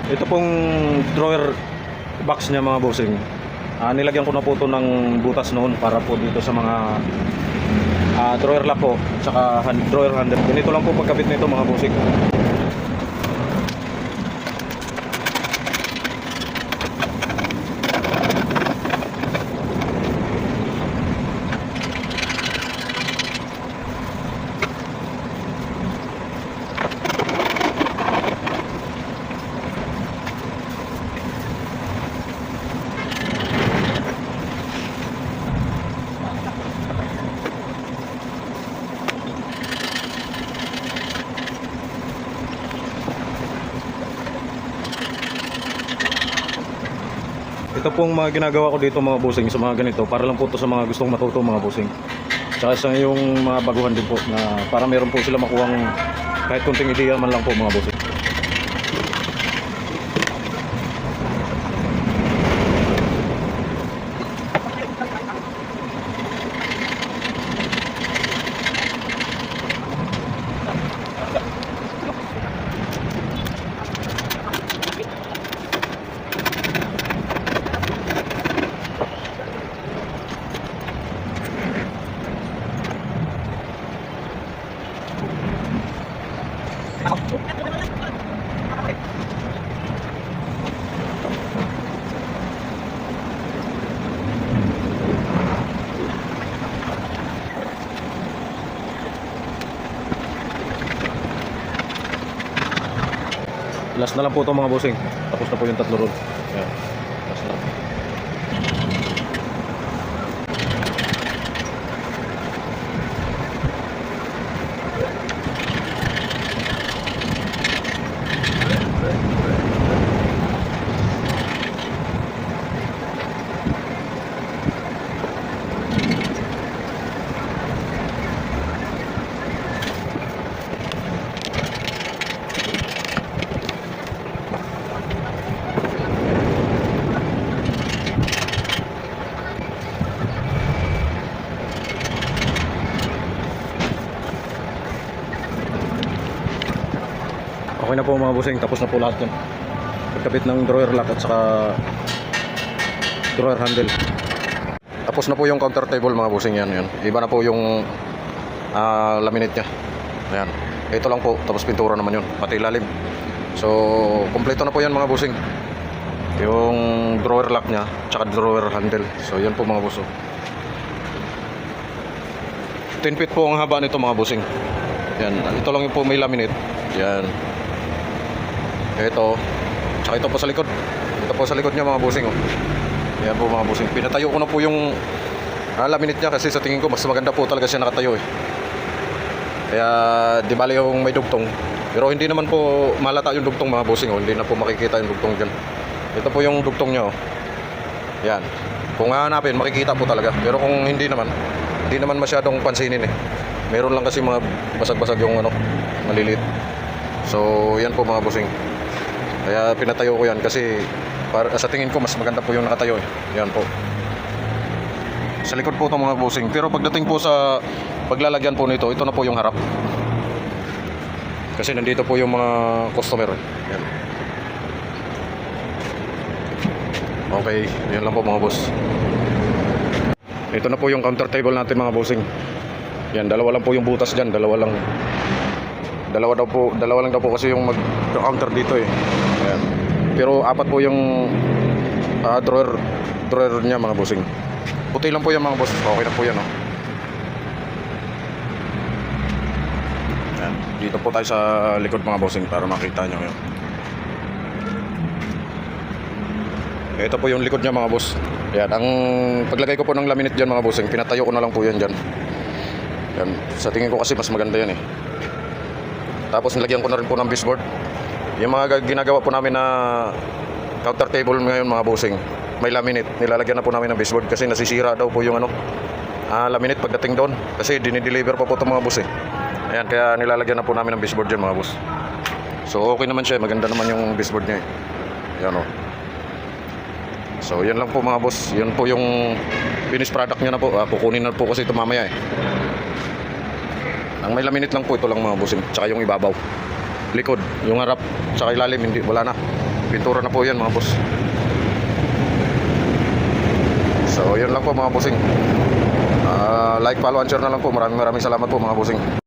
Ito pong drawer box niya mga bossing. Nilagyan ko na po ito ng butas noon para po dito sa mga drawer lock po, tsaka drawer handle. Ganito lang po pagkabit nito mga bossing. Ito pong mga ginagawa ko dito mga bossing sa mga ganito para lang po to sa mga gustong matuto mga bossing. Tsaka sa yung mga baguhan din po na para meron po sila makuhang kahit kunting ideya man lang po mga bossing. Last na lang po ito mga bossing. Tapos na po yung tatlo roll. Ayan. Last na. Okay na po mga bossing, tapos na po lahat yan. Pagkabit ng drawer lock at saka drawer handle. Tapos na po yung counter table mga bossing yan. Iba na po yung laminate nya. Ayan. Ito lang po, tapos pintura naman yun, pati ilalim. So, kompleto na po yan mga bossing. Yung drawer lock nya, tsaka drawer handle. So, yan po mga boss. 10 feet po ang haba nito mga bossing. Yan, ito lang yung po may laminate. Yan. Ito, tsaka ito po sa likod. Ito po sa likod niya mga bossing. Yan po mga bossing. Pinatayo ko na po yung laminate niya kasi sa tingin ko mas maganda po talaga siya nakatayo Kaya di bali yung may dugtong. Pero hindi naman po malata yung dugtong mga bossing. Hindi na po makikita yung dugtong dyan. Ito po yung dugtong niya. Yan. Kung hahanapin makikita po talaga. Pero kung hindi naman masyadong pansinin Meron lang kasi mga basag-basag yung maliliit. So yan po mga bossing. Kaya pinatayo ko yan kasi sa tingin ko mas maganda po yung nakatayo Yan po. Sa likod po itong mga bossing. Pero pagdating po sa paglalagyan po nito, ito na po yung harap. Kasi nandito po yung mga customer Yan. Okay, yan lang po mga boss. Ito na po yung counter table natin mga bossing. Yan, dalawa lang po yung butas dyan. Dalawa lang daw po kasi yung mag-counter dito Ayan. Pero apat po yung drawer niya mga bossing. Puti lang po yan mga boss. Okay na po yan Ayan. Dito po tayo sa likod mga bossing para makita nyo yun. Ito po yung likod niya mga boss. Ayan. Ang paglagay ko po ng laminate dyan mga bossing, pinatayo ko na lang po yan dyan. Yan. Sa tingin ko kasi mas maganda yan Tapos nilagyan ko na rin po ng baseboard. Yung mga ginagawa po namin na counter table ngayon mga bossing, may laminate. Nilalagyan na po namin ng baseboard kasi nasisira daw po yung laminate pagdating doon. Kasi dinideliver pa po itong mga boss Ayan, kaya nilalagyan na po namin ng baseboard dyan mga boss. So okay naman siya, maganda naman yung baseboard niya Ayan So yan lang po mga boss. Yan po yung finished product niya na po. Kukunin na po kasi ito mamaya Ang may laminate lang po ito lang mga bossing. Tsaka yung ibabaw, likod, yung harap, tsaka ilalim, wala na. Pintura na po yan mga boss. So yun lang po mga bossing. Like, follow, and share na lang po. Maraming salamat po mga bossing.